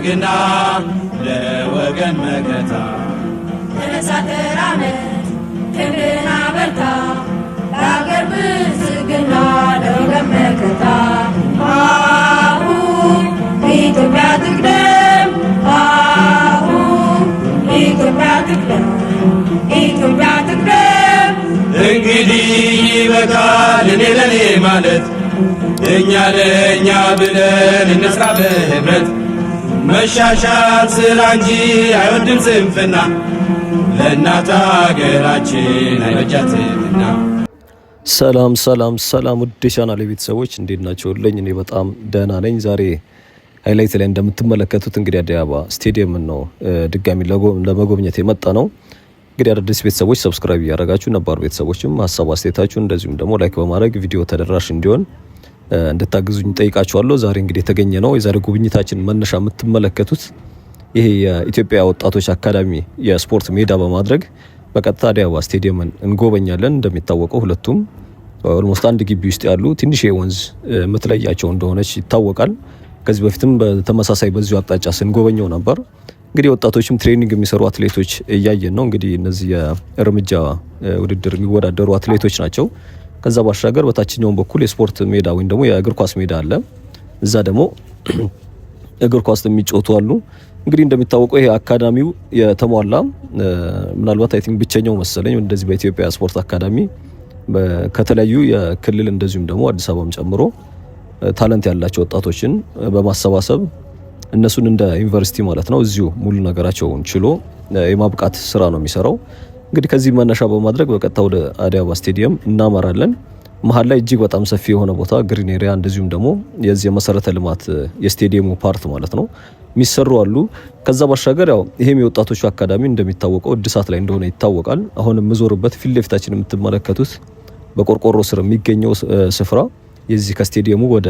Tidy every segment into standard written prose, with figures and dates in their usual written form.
ግና ለወገን መከታ ተነሳ ተራመድ ክንድና በርታ ለአገር ብልጽግና ለወገን መከታ አሁን ኢትዮጵያ ትቅደም አሁን ኢትዮጵያ ትቅደም ኢትዮጵያ ትቅደም። እንግዲህ ይበቃል እኔ ለኔ ማለት እኛ ለእኛ ብለን እንስራ በህብረት መሻሻል ስራ እንጂ አይወድም ስንፍና ለእናት አገራችን አይበጃትምና። ሰላም ሰላም ሰላም ውድ የቻናሌ ቤተሰቦች እንዴት ናቸውልኝ? እኔ በጣም ደህና ነኝ። ዛሬ ሃይላይት ላይ እንደምትመለከቱት እንግዲህ አዲስ አበባ ስቴዲየም ነው ድጋሚ ለመጎብኘት የመጣ ነው። እንግዲህ አዳዲስ ቤተሰቦች ሰብስክራይብ እያደረጋችሁ ነባር ቤተሰቦችም ሀሳብ አስተያየታችሁን እንደዚሁም ደግሞ ላይክ በማድረግ ቪዲዮ ተደራሽ እንዲሆን እንድታግዙኝ ጠይቃችኋለሁ። ዛሬ እንግዲህ የተገኘ ነው የዛሬ ጉብኝታችን መነሻ የምትመለከቱት ይሄ የኢትዮጵያ ወጣቶች አካዳሚ የስፖርት ሜዳ በማድረግ በቀጥታ አዲስ አበባ ስቴዲየምን እንጎበኛለን። እንደሚታወቀው ሁለቱም ኦልሞስት አንድ ግቢ ውስጥ ያሉ ትንሽ ወንዝ የምትለያቸው እንደሆነች ይታወቃል። ከዚህ በፊትም በተመሳሳይ በዚሁ አቅጣጫ ስንጎበኘው ነበር። እንግዲህ ወጣቶችም ትሬኒንግ የሚሰሩ አትሌቶች እያየን ነው። እንግዲህ እነዚህ የእርምጃ ውድድር የሚወዳደሩ አትሌቶች ናቸው። ከዛ ባሻገር በታችኛው በኩል የስፖርት ሜዳ ወይም ደግሞ የእግር ኳስ ሜዳ አለ። እዛ ደግሞ እግር ኳስ የሚጫወቱ አሉ። እንግዲህ እንደሚታወቀው ይሄ አካዳሚው የተሟላ ምናልባት አይ ቲንክ ብቸኛው መሰለኝ እንደዚህ በኢትዮጵያ ስፖርት አካዳሚ ከተለያዩ የክልል እንደዚሁም ደግሞ አዲስ አበባም ጨምሮ ታለንት ያላቸው ወጣቶችን በማሰባሰብ እነሱን እንደ ዩኒቨርሲቲ ማለት ነው እዚሁ ሙሉ ነገራቸውን ችሎ የማብቃት ስራ ነው የሚሰራው። እንግዲህ ከዚህ መነሻ በማድረግ በቀጥታ ወደ አዲስ አበባ ስቴዲየም እናመራለን። መሀል ላይ እጅግ በጣም ሰፊ የሆነ ቦታ ግሪን ኤሪያ እንደዚሁም ደግሞ የዚህ የመሰረተ ልማት የስቴዲየሙ ፓርት ማለት ነው የሚሰሩ አሉ። ከዛ ባሻገር ያው ይሄም የወጣቶቹ አካዳሚ እንደሚታወቀው እድሳት ላይ እንደሆነ ይታወቃል። አሁን የምዞርበት ፊት ለፊታችን የምትመለከቱት በቆርቆሮ ስር የሚገኘው ስፍራ የዚህ ከስቴዲየሙ ወደ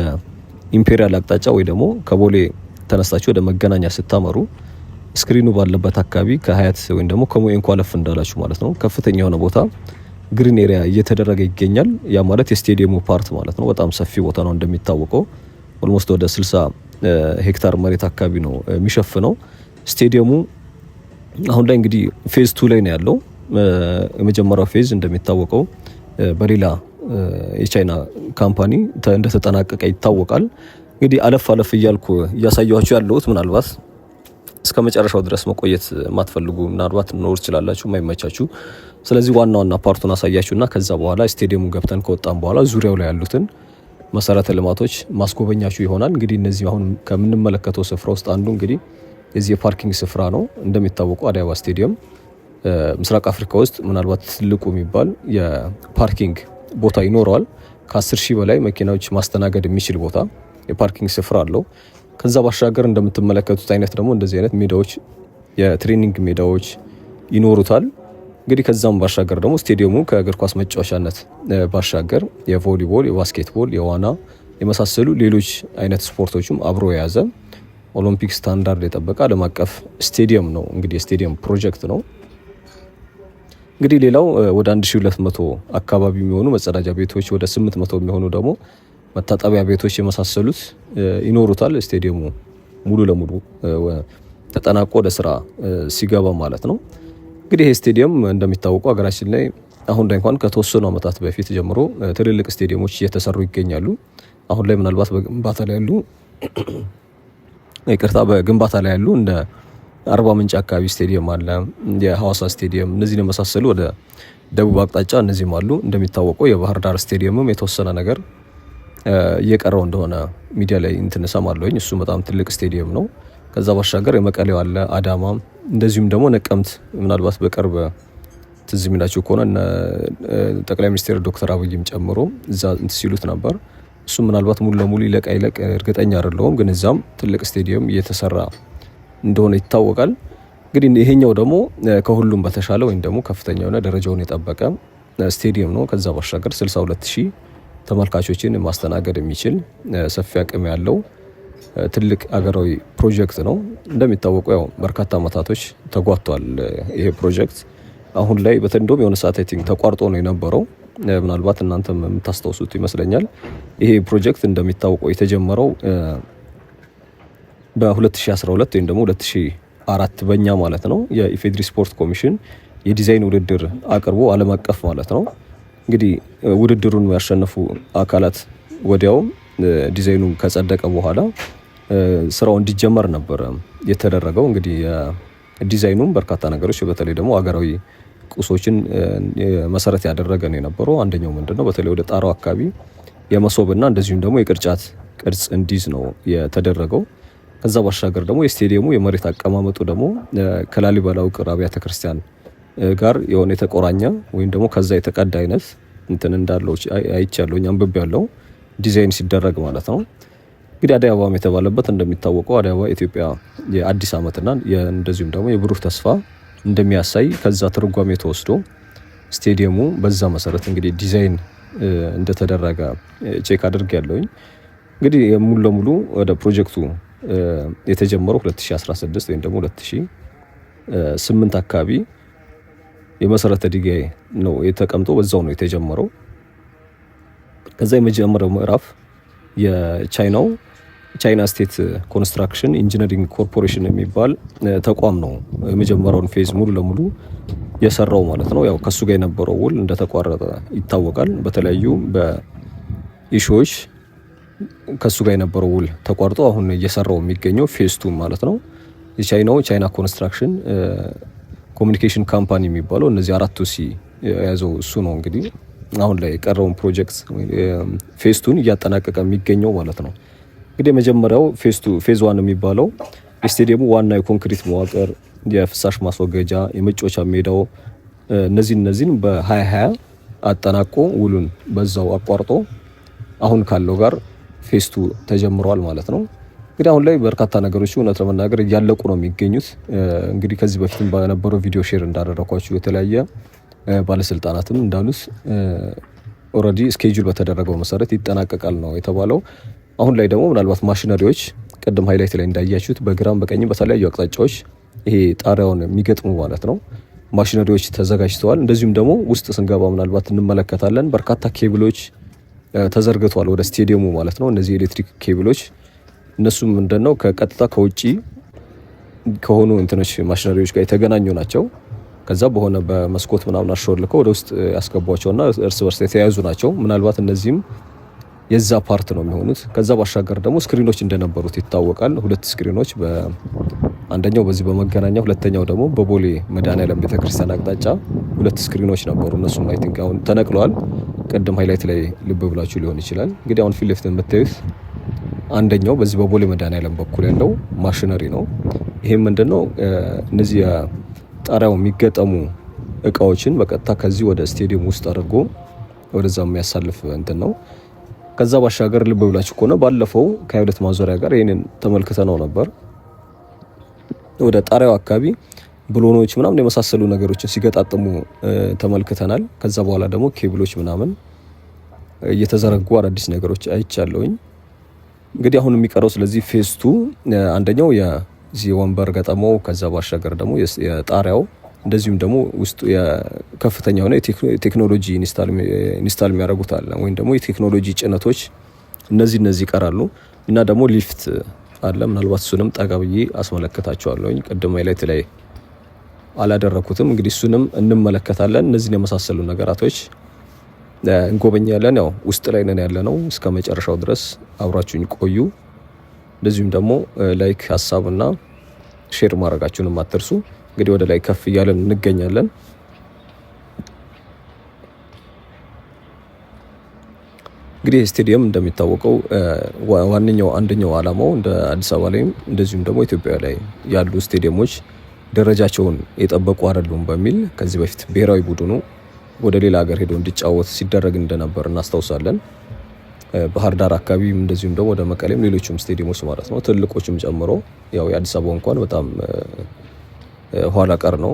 ኢምፔሪያል አቅጣጫ ወይ ደግሞ ከቦሌ ተነስታችሁ ወደ መገናኛ ስታመሩ ስክሪኑ ባለበት አካባቢ ከሀያት ወይም ደግሞ ከሞኤን ኳለፍ እንዳላችሁ ማለት ነው ከፍተኛ የሆነ ቦታ ግሪን ኤሪያ እየተደረገ ይገኛል። ያ ማለት የስቴዲየሙ ፓርት ማለት ነው። በጣም ሰፊ ቦታ ነው እንደሚታወቀው ኦልሞስት ወደ 60 ሄክታር መሬት አካባቢ ነው የሚሸፍነው ስቴዲየሙ። አሁን ላይ እንግዲህ ፌዝ 2 ላይ ነው ያለው። የመጀመሪያው ፌዝ እንደሚታወቀው በሌላ የቻይና ካምፓኒ እንደተጠናቀቀ ይታወቃል። እንግዲህ አለፍ እያልኩ እያሳያችሁ ያለሁት ምናልባት እስከ መጨረሻው ድረስ መቆየት ማትፈልጉ ምናልባት ኖር ይችላላችሁ የማይመቻችሁ። ስለዚህ ዋና ፓርቱን አሳያችሁና ከዛ በኋላ ስቴዲየሙ ገብተን ከወጣን በኋላ ዙሪያው ላይ ያሉትን መሰረተ ልማቶች ማስጎበኛችሁ ይሆናል። እንግዲህ እነዚህ አሁን ከምንመለከተው ስፍራ ውስጥ አንዱ እንግዲህ የዚህ የፓርኪንግ ስፍራ ነው። እንደሚታወቀው አዲስ አበባ ስቴዲየም ምስራቅ አፍሪካ ውስጥ ምናልባት ትልቁ የሚባል የፓርኪንግ ቦታ ይኖረዋል። ከ10 ሺህ በላይ መኪናዎች ማስተናገድ የሚችል ቦታ የፓርኪንግ ስፍራ አለው። ከዛ ባሻገር እንደምትመለከቱት አይነት ደግሞ እንደዚህ አይነት ሜዳዎች የትሬኒንግ ሜዳዎች ይኖሩታል። እንግዲህ ከዛም ባሻገር ደግሞ ስቴዲየሙ ከእግር ኳስ መጫወቻነት ባሻገር የቮሊቦል፣ የባስኬትቦል፣ የዋና የመሳሰሉ ሌሎች አይነት ስፖርቶችም አብሮ የያዘ ኦሎምፒክ ስታንዳርድ የጠበቀ ዓለም አቀፍ ስቴዲየም ነው። እንግዲህ የስቴዲየም ፕሮጀክት ነው። እንግዲህ ሌላው ወደ 1200 አካባቢ የሚሆኑ መጸዳጃ ቤቶች፣ ወደ 800 የሚሆኑ ደግሞ መታጠቢያ ቤቶች የመሳሰሉት ይኖሩታል። ስቴዲየሙ ሙሉ ለሙሉ ተጠናቆ ወደ ስራ ሲገባ ማለት ነው። እንግዲህ ይሄ ስቴዲየም እንደሚታወቀው ሀገራችን ላይ አሁን ላይ እንኳን ከተወሰኑ ዓመታት በፊት ጀምሮ ትልልቅ ስቴዲየሞች እየተሰሩ ይገኛሉ። አሁን ላይ ምናልባት በግንባታ ላይ ያሉ እንደ አርባ ምንጭ አካባቢ ስቴዲየም አለ፣ የሐዋሳ ስቴዲየም፣ እነዚህን የመሳሰሉ ወደ ደቡብ አቅጣጫ እነዚህም አሉ። እንደሚታወቀው የባህር ዳር ስቴዲየምም የተወሰነ ነገር እየቀረው እንደሆነ ሚዲያ ላይ እንትንሰማለሁኝ። እሱ በጣም ትልቅ ስቴዲየም ነው። ከዛ ባሻገር የመቀሌው አለ፣ አዳማ፣ እንደዚሁም ደግሞ ነቀምት ምናልባት በቅርብ ትዝ የሚላችሁ ከሆነ ጠቅላይ ሚኒስትር ዶክተር አብይም ጨምሮ እዛ ሲሉት ነበር። እሱ ምናልባት ሙሉ ለሙሉ ይለቅ እርግጠኛ አይደለሁም፣ ግን እዛም ትልቅ ስቴዲየም እየተሰራ እንደሆነ ይታወቃል። እንግዲህ ይሄኛው ደግሞ ከሁሉም በተሻለ ወይም ደግሞ ከፍተኛ የሆነ ደረጃውን የጠበቀ ስቴዲየም ነው። ከዛ ባሻገር 62000 ተመልካቾችን ማስተናገድ የሚችል ሰፊ አቅም ያለው ትልቅ አገራዊ ፕሮጀክት ነው። እንደሚታወቀው ያው በርካታ አመታቶች ተጓቷል ይሄ ፕሮጀክት። አሁን ላይ በተንዶም የሆነ ሰዓት አይ ቲንክ ተቋርጦ ነው የነበረው። ምናልባት እናንተም የምታስታውሱት ይመስለኛል። ይሄ ፕሮጀክት እንደሚታወቀው የተጀመረው በ2012 ወይም ደግሞ 2004 በእኛ ማለት ነው የኢፌድሪ ስፖርት ኮሚሽን የዲዛይን ውድድር አቅርቦ ዓለም አቀፍ ማለት ነው እንግዲህ ውድድሩን ያሸነፉ አካላት ወዲያው ዲዛይኑ ከጸደቀ በኋላ ስራው እንዲጀመር ነበር የተደረገው። እንግዲህ ዲዛይኑም በርካታ ነገሮች በተለይ ደግሞ አገራዊ ቁሶችን መሰረት ያደረገ ነው የነበረው። አንደኛው ምንድነው በተለይ ወደ ጣራው አካባቢ የመሶብና እንደዚሁም ደግሞ የቅርጫት ቅርጽ እንዲዝ ነው የተደረገው። ከዛ ባሻገር ደግሞ የስቴዲየሙ የመሬት አቀማመጡ ደግሞ ከላሊበላ ውቅር አብያተ ክርስቲያን ጋር የሆነ የተቆራኘ ወይም ደግሞ ከዛ የተቀዳ አይነት እንትን እንዳለው አይቻለሁ አንብቤ ያለው ዲዛይን ሲደረግ ማለት ነው። እንግዲህ አዲስ አበባ የተባለበት እንደሚታወቀው አዲስ አበባ ኢትዮጵያ የአዲስ ዓመትና እንደዚሁም ደግሞ የብሩህ ተስፋ እንደሚያሳይ ከዛ ትርጓሜ ተወስዶ ስቴዲየሙ በዛ መሰረት እንግዲህ ዲዛይን እንደተደረገ ቼክ አድርጌያለሁኝ። እንግዲህ ሙሉ ለሙሉ ወደ ፕሮጀክቱ የተጀመረው 2016 ወይም ደግሞ 2008 አካባቢ የመሰረተ ድንጋይ ነው የተቀምጦ በዛው ነው የተጀመረው። ከዛ የመጀመሪያው ምዕራፍ ቻይና ስቴት ኮንስትራክሽን ኢንጂነሪንግ ኮርፖሬሽን የሚባል ተቋም ነው የመጀመሪያውን ፌዝ ሙሉ ለሙሉ የሰራው ማለት ነው። ያው ከሱ ጋር የነበረው ውል እንደተቋረጠ ይታወቃል። በተለያዩ በኢሹዎች ከሱ ጋር የነበረው ውል ተቋርጦ አሁን እየሰራው የሚገኘው ፌዝ 2 ማለት ነው። ቻይና ኮንስትራክሽን ኮሚኒኬሽን ካምፓኒ የሚባለው እነዚህ 4 ሲ የያዘው እሱ ነው። እንግዲህ አሁን ላይ የቀረውን ፕሮጀክት ፌዝ 2 እያጠናቀቀ የሚገኘው ማለት ነው። እንግዲህ መጀመሪያው ፌዝ 1 የሚባለው የስቴዲየሙ ዋና የኮንክሪት መዋቅር፣ የፍሳሽ ማስወገጃ፣ የመጫወቻ ሜዳው እነዚህን በ2020 አጠናቆ ውሉን በዛው አቋርጦ አሁን ካለው ጋር ፌዝ 2 ተጀምሯል ማለት ነው። እንግዲህ አሁን ላይ በርካታ ነገሮች እውነት ለመናገር እያለቁ ነው የሚገኙት። እንግዲህ ከዚህ በፊትም በነበረው ቪዲዮ ሼር እንዳደረኳችሁ የተለያየ ባለስልጣናትም እንዳሉት ኦልሬዲ ስኬጁል በተደረገው መሰረት ይጠናቀቃል ነው የተባለው። አሁን ላይ ደግሞ ምናልባት ማሽነሪዎች ቅድም ሃይላይት ላይ እንዳያችሁት በግራም በቀኝም በተለያዩ አቅጣጫዎች ይሄ ጣሪያውን የሚገጥሙ ማለት ነው ማሽነሪዎች ተዘጋጅተዋል። እንደዚሁም ደግሞ ውስጥ ስንገባ ምናልባት እንመለከታለን በርካታ ኬብሎች ተዘርግተዋል ወደ ስቴዲየሙ ማለት ነው። እነዚህ ኤሌክትሪክ ኬብሎች እነሱም ምንድነው ከቀጥታ ከውጪ ከሆኑ እንትኖች ማሽነሪዎች ጋር የተገናኙ ናቸው። ከዛ በሆነ በመስኮት ምናምን አሾልከው ወደ ውስጥ ያስገቧቸውና እርስ በርስ የተያያዙ ናቸው። ምናልባት እነዚህም የዛ ፓርት ነው የሚሆኑት። ከዛ ባሻገር ደግሞ ስክሪኖች እንደነበሩት ይታወቃል። 2 ስክሪኖች አንደኛው በዚህ በመገናኛ ሁለተኛው ደግሞ በቦሌ መድኃኔዓለም ቤተክርስቲያን አቅጣጫ 2 ስክሪኖች ነበሩ። እነሱም አይ ቲንክ አሁን ተነቅለዋል። ቅድም ሃይላይት ላይ ልብ ብላችሁ ሊሆን ይችላል። እንግዲህ አሁን ፊት ለፊት የምታዩት አንደኛው በዚህ በቦሌ መድኃኔዓለም በኩል ያለው ማሽነሪ ነው። ይሄም ምንድነው እነዚህ ጣሪያው የሚገጠሙ እቃዎችን በቀጥታ ከዚህ ወደ ስቴዲየም ውስጥ አድርጎ ወደዛ የሚያሳልፍ እንትን ነው። ከዛ ባሻገር ልብ ብላችሁ ከሆነ ባለፈው ከ22 ማዞሪያ ጋር ይሄንን ተመልክተነው ነበር። ወደ ጣሪያው አካባቢ ብሎኖች ምናምን የመሳሰሉ ነገሮችን ሲገጣጥሙ ተመልክተናል። ከዛ በኋላ ደግሞ ኬብሎች ምናምን እየተዘረጉ አዳዲስ ነገሮች አይቻለሁኝ። እንግዲህ አሁን የሚቀረው ስለዚህ ፌዝ 2 አንደኛው የዚህ ወንበር ገጠመው፣ ከዛ ባሻገር ደግሞ የጣሪያው እንደዚሁም ደግሞ ውስጡ የከፍተኛ የሆነ ቴክኖሎጂ ኢንስታል የሚያደርጉት አለ ወይም ደግሞ የቴክኖሎጂ ጭነቶች እነዚህ ይቀራሉ። እና ደግሞ ሊፍት አለ። ምናልባት እሱንም ጠጋ ብዬ አስመለከታቸዋለሁኝ። ቅድም ላይ አላደረኩትም። እንግዲህ እሱንም እንመለከታለን። እነዚህን የመሳሰሉ ነገራቶች እንጎበኛለን። ያው ውስጥ ላይ ነን ያለነው። እስከ መጨረሻው ድረስ አብራችሁኝ ቆዩ። እንደዚሁም ደግሞ ላይክ ሀሳብና ሼር ማድረጋችሁንም አትርሱ። እንግዲህ ወደ ላይ ከፍ እያለን እንገኛለን። እንግዲህ ስቴዲየም እንደሚታወቀው አንደኛው ዓላማው እንደ አዲስ አበባ ላይም እንደዚሁም ደግሞ ኢትዮጵያ ላይ ያሉ ስቴዲየሞች ደረጃቸውን የጠበቁ አይደሉም በሚል ከዚህ በፊት ብሔራዊ ቡድኑ ወደ ሌላ ሀገር ሄዶ እንዲጫወት ሲደረግ እንደነበር እናስታውሳለን። ባህር ዳር አካባቢም እንደዚሁም ደግሞ ወደ መቀሌም ሌሎችም ስቴዲየሞች ማለት ነው ትልቆችም ጨምሮ ያው የአዲስ አበባ እንኳን በጣም ኋላ ቀር ነው።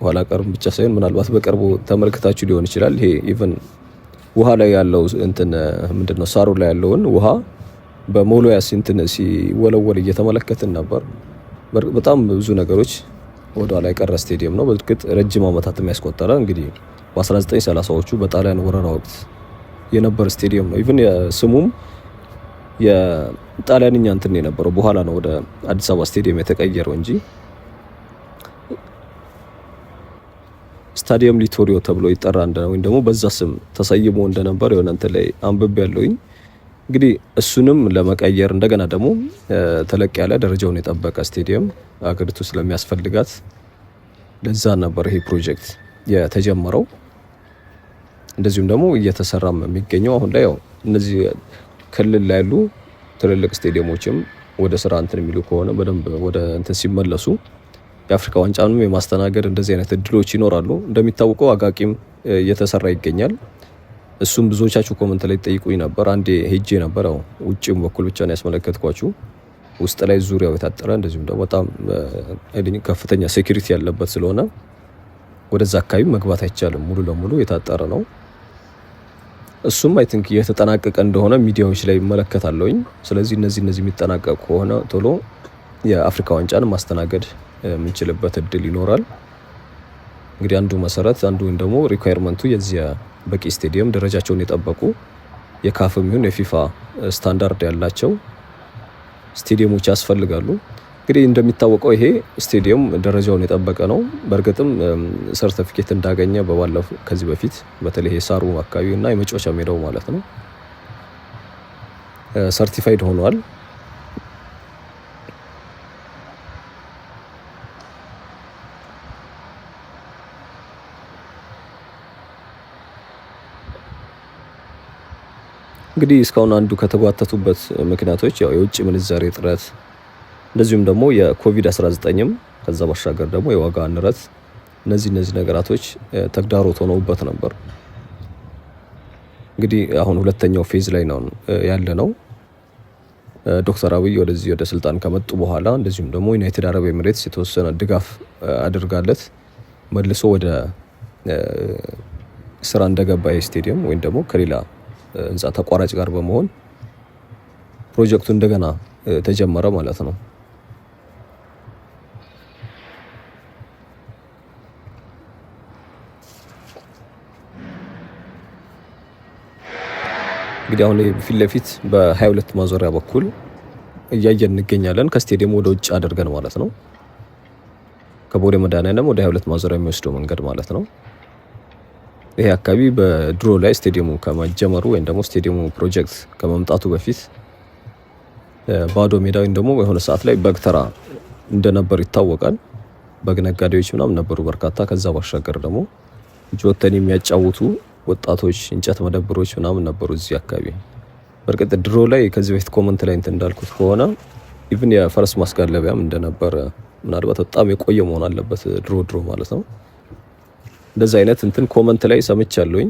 ኋላ ቀርም ብቻ ሳይሆን ምናልባት በቅርቡ ተመልክታችሁ ሊሆን ይችላል። ይሄ ኢቭን ውሃ ላይ ያለው እንትን ምንድነው ሳሩ ላይ ያለውን ውሃ በሞሎያስ እንትን ሲወለወል እየተመለከትን ነበር። በጣም ብዙ ነገሮች ወደ ኋላ የቀረ ስቴዲየም ነው። በእርግጥ ረጅም ዓመታት የሚያስቆጠረ እንግዲህ በ1930ዎቹ በጣሊያን ወረራ ወቅት የነበረ ስቴዲየም ነው። ኢቭን ስሙም የጣሊያንኛ እንትን የነበረው በኋላ ነው ወደ አዲስ አበባ ስቴዲየም የተቀየረው እንጂ ስታዲየም ሊቶሪዮ ተብሎ ይጠራ እንደነው ወይም ደግሞ በዛ ስም ተሰይሞ እንደነበር የሆነ እንትን ላይ አንብቤ ያለውኝ። እንግዲህ እሱንም ለመቀየር እንደገና ደግሞ ተለቅ ያለ ደረጃውን የጠበቀ ስቴዲየም አገሪቱ ስለሚያስፈልጋት ለዛ ነበር ይሄ ፕሮጀክት የተጀመረው። እንደዚሁም ደግሞ እየተሰራም የሚገኘው አሁን ላይ ያው እነዚህ ክልል ላይ ያሉ ትልልቅ ስቴዲየሞችም ወደ ስራ እንትን የሚሉ ከሆነ በደንብ ወደ እንትን ሲመለሱ የአፍሪካ ዋንጫንም የማስተናገድ እንደዚህ አይነት እድሎች ይኖራሉ። እንደሚታወቀው አቃቂም እየተሰራ ይገኛል። እሱም ብዙዎቻችሁ ኮመንት ላይ ጠይቁኝ ነበር። አንዴ ሄጄ ነበር። ውጭም በኩል ብቻ ነው ያስመለከትኳችሁ። ውስጥ ላይ ዙሪያው የታጠረ እንደዚሁም ደግሞ በጣም ከፍተኛ ሴኩሪቲ ያለበት ስለሆነ ወደዛ አካባቢ መግባት አይቻልም። ሙሉ ለሙሉ የታጠረ ነው። እሱም አይ ቲንክ እየተጠናቀቀ እንደሆነ ሚዲያዎች ላይ ይመለከታለሁኝ። ስለዚህ እነዚህ የሚጠናቀቁ ከሆነ ቶሎ የአፍሪካ ዋንጫን ማስተናገድ የምንችልበት እድል ይኖራል። እንግዲህ አንዱ መሰረት አንዱ ደግሞ ሪኳየርመንቱ የዚህ በቂ ስቴዲየም ደረጃቸውን የጠበቁ የካፍም ይሁን የፊፋ ስታንዳርድ ያላቸው ስቴዲየሞች ያስፈልጋሉ። እንግዲህ እንደሚታወቀው ይሄ ስቴዲየም ደረጃውን የጠበቀ ነው። በእርግጥም ሰርቲፊኬት እንዳገኘ በባለፈው ከዚህ በፊት በተለይ የሳሩ አካባቢ እና የመጫወቻ ሜዳው ማለት ነው ሰርቲፋይድ ሆኗል። እንግዲህ እስካሁን አንዱ ከተጓተቱበት ምክንያቶች ያው የውጭ ምንዛሬ እጥረት እንደዚሁም ደግሞ የኮቪድ-19ም ከዛ ባሻገር ደግሞ የዋጋ ንረት እነዚህ ነገራቶች ተግዳሮት ሆነውበት ነበር። እንግዲህ አሁን ሁለተኛው ፌዝ ላይ ነው ያለ ነው። ዶክተር አብይ ወደዚህ ወደ ስልጣን ከመጡ በኋላ እንደዚሁም ደግሞ ዩናይትድ አረብ ኤሚሬትስ የተወሰነ ድጋፍ አድርጋለት መልሶ ወደ ስራ እንደገባ ስቴዲየም ወይም ደግሞ ከሌላ ህንጻ ተቋራጭ ጋር በመሆን ፕሮጀክቱ እንደገና ተጀመረ ማለት ነው። እንግዲህ አሁን ፊት ለፊት በ22 ማዞሪያ በኩል እያየን እንገኛለን። ከስቴዲየሙ ወደ ውጭ አድርገን ማለት ነው። ከቦሌ መድኃኔዓለም ወደ 22 ማዞሪያ የሚወስደው መንገድ ማለት ነው። ይሄ አካባቢ በድሮ ላይ ስቴዲየሙ ከመጀመሩ ወይም ደግሞ ስቴዲየሙ ፕሮጀክት ከመምጣቱ በፊት ባዶ ሜዳ ወይም ደግሞ የሆነ ሰዓት ላይ በግ ተራ እንደነበር ይታወቃል። በግ ነጋዴዎች ምናምን ነበሩ በርካታ። ከዛ ባሻገር ደግሞ ጆተኒ የሚያጫውቱ ወጣቶች፣ እንጨት መደብሮች ምናምን ነበሩ እዚህ አካባቢ። በርግጥ ድሮ ላይ ከዚህ በፊት ኮመንት ላይ እንትን እንዳልኩት ከሆነ ኢቭን የፈረስ ማስጋለቢያም እንደነበረ ምናልባት በጣም የቆየ መሆን አለበት ድሮ ማለት ነው። እንደዛ አይነት እንትን ኮመንት ላይ ሰምቻለሁኝ።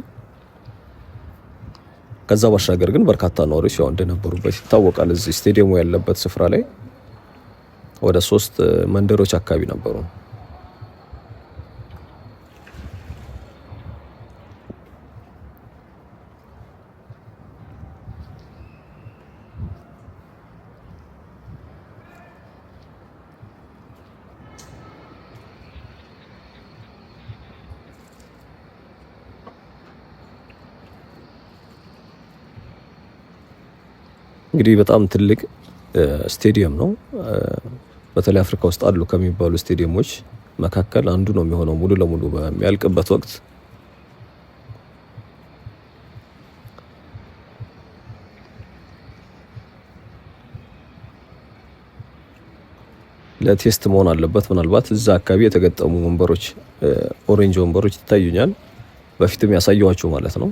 ከዛ ባሻገር ግን በርካታ ነዋሪዎች ያው እንደነበሩበት ይታወቃል። እዚህ ስቴዲየሙ ያለበት ስፍራ ላይ ወደ 3 መንደሮች አካባቢ ነበሩ። እንግዲህ በጣም ትልቅ ስቴዲየም ነው። በተለይ አፍሪካ ውስጥ አሉ ከሚባሉ ስቴዲየሞች መካከል አንዱ ነው የሚሆነው ሙሉ ለሙሉ በሚያልቅበት ወቅት። ለቴስት መሆን አለበት። ምናልባት እዛ አካባቢ የተገጠሙ ወንበሮች ኦሬንጅ ወንበሮች ይታዩኛል፣ በፊትም ያሳየዋቸው ማለት ነው።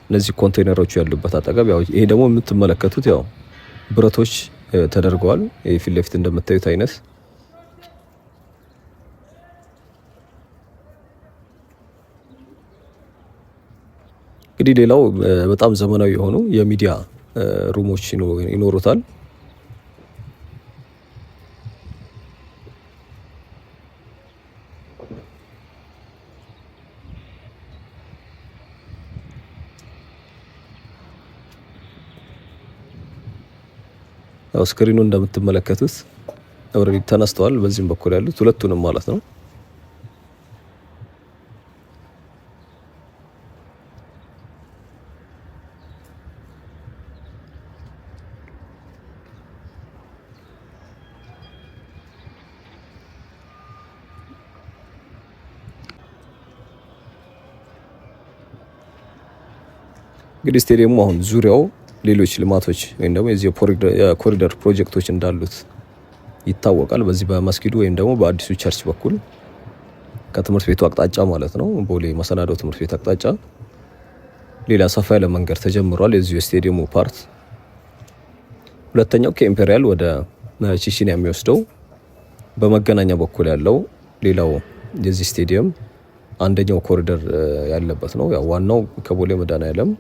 እነዚህ ኮንቴነሮች ያሉበት አጠገብ ያው ይሄ ደግሞ የምትመለከቱት ያው ብረቶች ተደርገዋል። ይሄ ፊት ለፊት እንደምታዩት አይነት እንግዲህ ሌላው በጣም ዘመናዊ የሆኑ የሚዲያ ሩሞች ይኖሩታል። ያው ስክሪኑ እንደምትመለከቱት ኦልሬዲ ተነስተዋል። በዚህም በኩል ያሉት ሁለቱንም ማለት ነው። እንግዲህ ስቴዲየሙ አሁን ዙሪያው ሌሎች ልማቶች ወይም ደግሞ የዚህ የኮሪደር ፕሮጀክቶች እንዳሉት ይታወቃል። በዚህ በመስጊዱ ወይም ደግሞ በአዲሱ ቸርች በኩል ከትምህርት ቤቱ አቅጣጫ ማለት ነው፣ ቦሌ መሰናዶ ትምህርት ቤት አቅጣጫ ሌላ ሰፋ ያለ መንገድ ተጀምሯል። የዚህ የስቴዲየሙ ፓርት ሁለተኛው ከኢምፔሪያል ወደ ቺቺኒያ የሚወስደው በመገናኛ በኩል ያለው ሌላው የዚህ ስቴዲየም አንደኛው ኮሪደር ያለበት ነው። ያው ዋናው ከቦሌ መድኃኔዓለም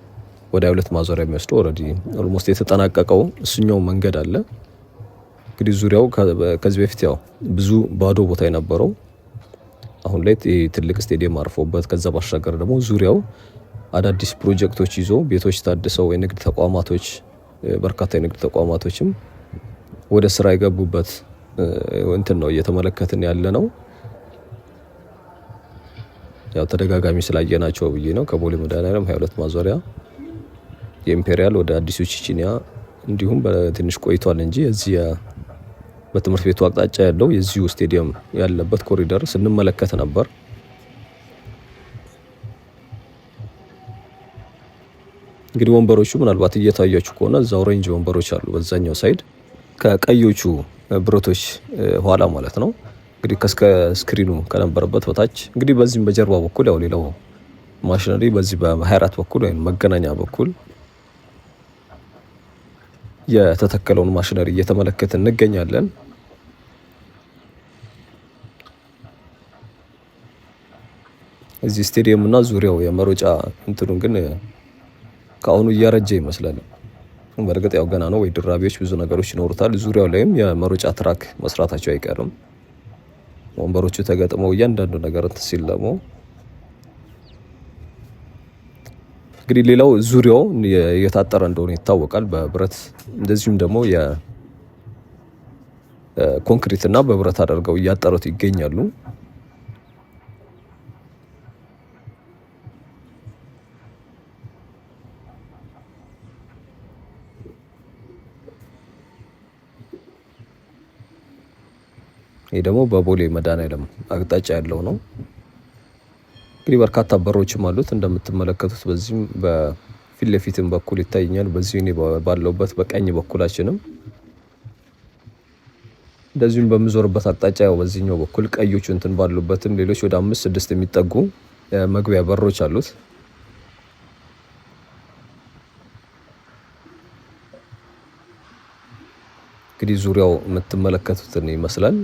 ወደ 22 ማዞሪያ የሚወስደው ኦልሬዲ ኦልሞስት የተጠናቀቀው እሱኛው መንገድ አለ። እንግዲህ ዙሪያው ከዚህ በፊት ያው ብዙ ባዶ ቦታ የነበረው አሁን ላይ ትልቅ ስቴዲየም አርፎበት ከዛ ባሻገር ደግሞ ዙሪያው አዳዲስ ፕሮጀክቶች ይዞ ቤቶች ታድሰው የንግድ ተቋማቶች በርካታ የንግድ ተቋማቶችም ወደ ስራ የገቡበት እንትን ነው እየተመለከትን ያለ ነው። ያው ተደጋጋሚ ስላየናቸው ብዬ ነው። ከቦሌ መድኃኔዓለም 22 ማዞሪያ የኢምፔሪያል ወደ አዲሱ ቺቺኒያ እንዲሁም በትንሽ ቆይቷል እንጂ እዚህ በትምህርት ቤቱ አቅጣጫ ያለው የዚሁ ስቴዲየም ያለበት ኮሪደር ስንመለከት ነበር። እንግዲህ ወንበሮቹ ምናልባት እየታያችሁ ከሆነ እዛ ኦሬንጅ ወንበሮች አሉ በዛኛው ሳይድ ከቀዮቹ ብረቶች ኋላ ማለት ነው። እንግዲህ ከስክሪኑ ከነበረበት በታች እንግዲህ በዚህም በጀርባ በኩል ያው ሌላው ማሽነሪ በዚህ በ24 በኩል ወይም መገናኛ በኩል የተተከለውን ማሽነሪ እየተመለከትን እንገኛለን። እዚህ ስቴዲየም እና ዙሪያው የመሮጫ እንትኑን ግን ከአሁኑ እያረጀ ይመስላል። በእርግጥ ያው ገና ነው ወይ ድራቢዎች ብዙ ነገሮች ይኖሩታል። ዙሪያው ላይም የመሮጫ ትራክ መስራታቸው አይቀርም። ወንበሮቹ ተገጥመው እያንዳንዱ ነገር ሲል ደግሞ እንግዲህ ሌላው ዙሪያው የታጠረ እንደሆነ ይታወቃል በብረት እንደዚሁም ደግሞ የኮንክሪት እና በብረት አድርገው እያጠሩት ይገኛሉ። ይህ ደግሞ በቦሌ መድኃኔዓለም አቅጣጫ ያለው ነው። እንግዲህ በርካታ በሮችም አሉት እንደምትመለከቱት። በዚህም በፊት ለፊትም በኩል ይታየኛል። በዚህ እኔ ባለውበት በቀኝ በኩላችንም እንደዚሁም በምዞርበት አቅጣጫ ያው በዚህኛው በኩል ቀዮቹ እንትን ባሉበትም ሌሎች ወደ 5-6 የሚጠጉ መግቢያ በሮች አሉት። እንግዲህ ዙሪያው የምትመለከቱትን ይመስላል።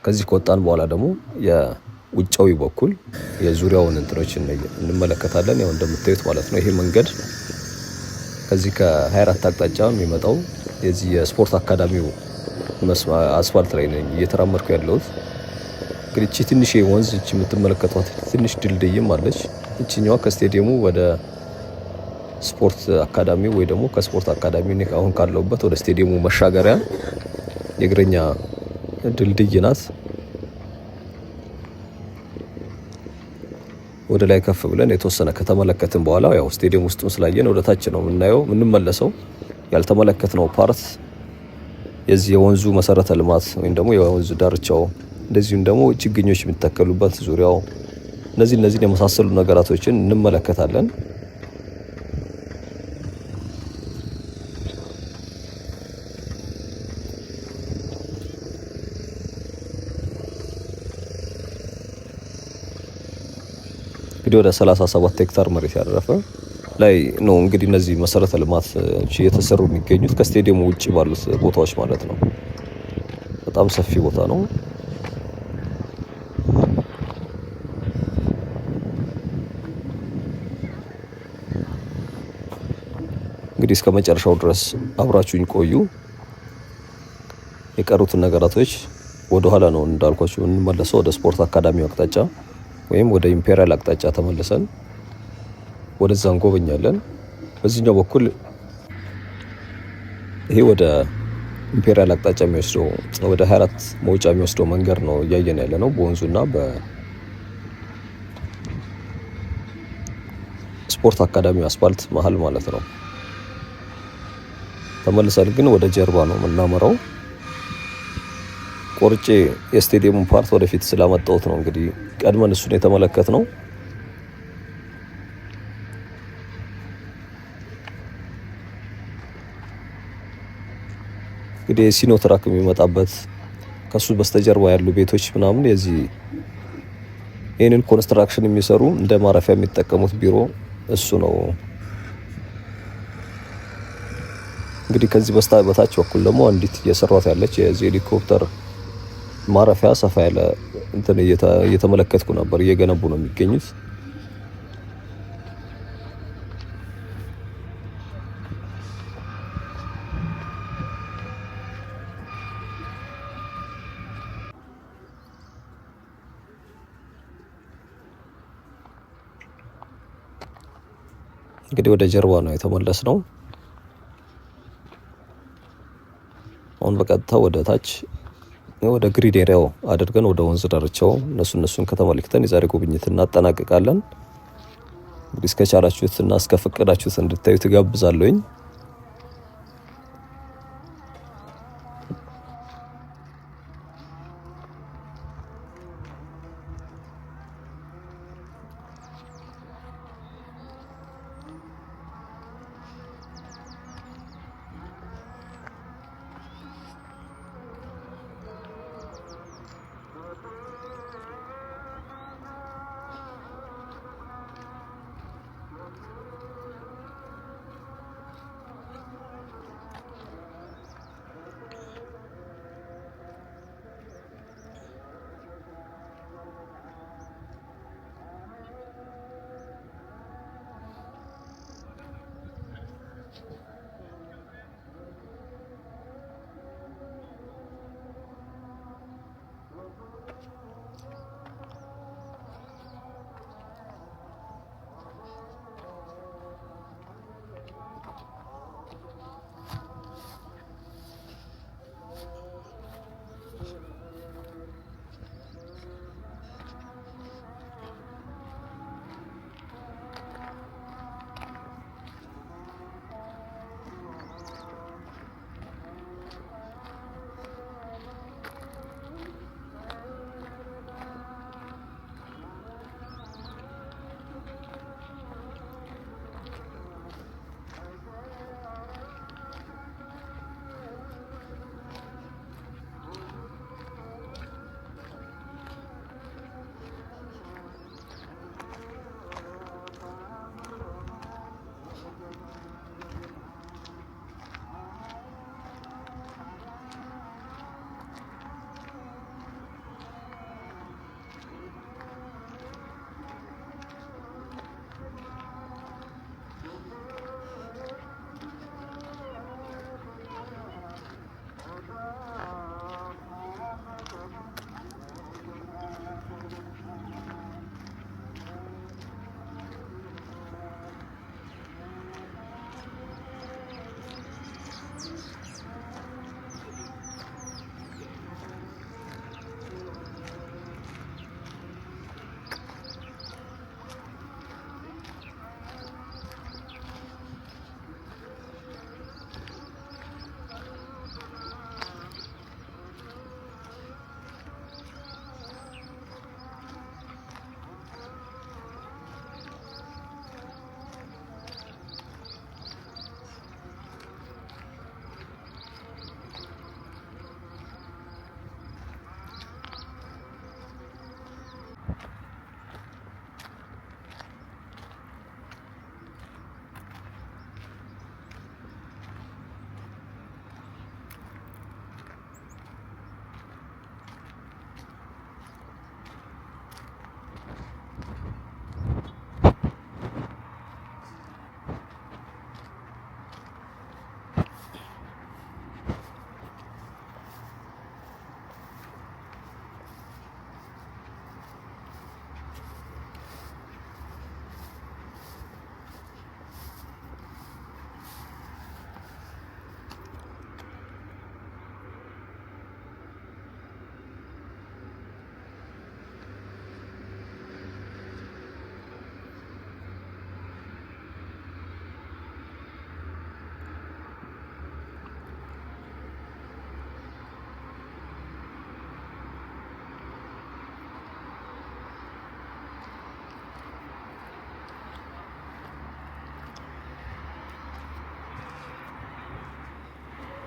ከዚህ ከወጣን በኋላ ደግሞ የውጫዊ በኩል የዙሪያውን እንትኖች እንመለከታለን። ያው እንደምታዩት ማለት ነው። ይሄ መንገድ ከዚህ ከ24 አቅጣጫ የሚመጣው የዚህ የስፖርት አካዳሚው አስፋልት ላይ ነኝ እየተራመድኩ ያለሁት። እንግዲህ እቺ ትንሽ ወንዝ እቺ የምትመለከቷት ትንሽ ድልድይም አለች። እቺኛዋ ከስቴዲየሙ ወደ ስፖርት አካዳሚ ወይ ደግሞ ከስፖርት አካዳሚ አሁን ካለውበት ወደ ስቴዲየሙ መሻገሪያ የእግረኛ ድልድይ ናት። ወደ ላይ ከፍ ብለን የተወሰነ ከተመለከትን በኋላ ያው ስቴዲየም ውስጥ ስላየን ወደ ታች ነው የምናየው የምንመለሰው። ያልተመለከትነው ፓርት የዚህ የወንዙ መሰረተ ልማት ወይም ደግሞ የወንዙ ዳርቻው እንደዚሁም ደግሞ ችግኞች የሚተከሉበት ዙሪያው እነዚህን የመሳሰሉ ነገራቶችን እንመለከታለን። እንግዲህ ወደ 37 ሄክታር መሬት ያረፈ ላይ ነው እንግዲህ እነዚህ መሰረተ ልማት እየተሰሩ የሚገኙት ከስቴዲየሙ ውጪ ባሉት ቦታዎች ማለት ነው። በጣም ሰፊ ቦታ ነው። እንግዲህ እስከ መጨረሻው ድረስ አብራችሁኝ ቆዩ። የቀሩትን ነገራቶች ወደ ኋላ ነው እንዳልኳችሁ እንመለሰው ወደ ስፖርት አካዳሚው አቅጣጫ ወይም ወደ ኢምፔሪያል አቅጣጫ ተመልሰን ወደዛ እንጎበኛለን። በዚህኛው በኩል ይሄ ወደ ኢምፔሪያል አቅጣጫ የሚወስደው ወደ 24 መውጫ የሚወስደው መንገድ ነው እያየን ያለ ነው በወንዙና በስፖርት አካዳሚው አስፋልት መሀል ማለት ነው። ተመልሰን ግን ወደ ጀርባ ነው የምናመራው። ቆርጬ የስቴዲየሙን ፓርት ወደፊት ስላመጣሁት ነው እንግዲህ ቀድመን እሱን የተመለከት ነው። እንግዲህ የሲኖ ትራክ የሚመጣበት ከሱ በስተጀርባ ያሉ ቤቶች ምናምን ይህንን ኮንስትራክሽን የሚሰሩ እንደ ማረፊያ የሚጠቀሙት ቢሮ እሱ ነው። እንግዲህ ከዚህ በታች በኩል ደግሞ አንዲት እየሰራት ያለች የዚህ ሄሊኮፕተር ማረፊያ ሰፋ ያለ እንትን እየተመለከትኩ ነበር። እየገነቡ ነው የሚገኙት። እንግዲህ ወደ ጀርባ ነው የተመለስ ነው። አሁን በቀጥታ ወደ ታች ወደ ግሪን ኤሪያው አድርገን ወደ ወንዝ ዳርቻው እነሱን ከተመለከተን የዛሬ ጉብኝት እናጠናቅቃለን። እንግዲህ እስከቻላችሁትና እስከፈቀዳችሁት እንድታዩት ጋብዛለሁኝ።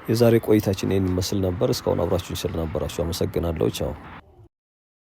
የዛሬ ቆይታችን ይህን ይመስል ነበር። እስካሁን አብራችሁኝ ስለነበራችሁ አመሰግናለሁ። ቻው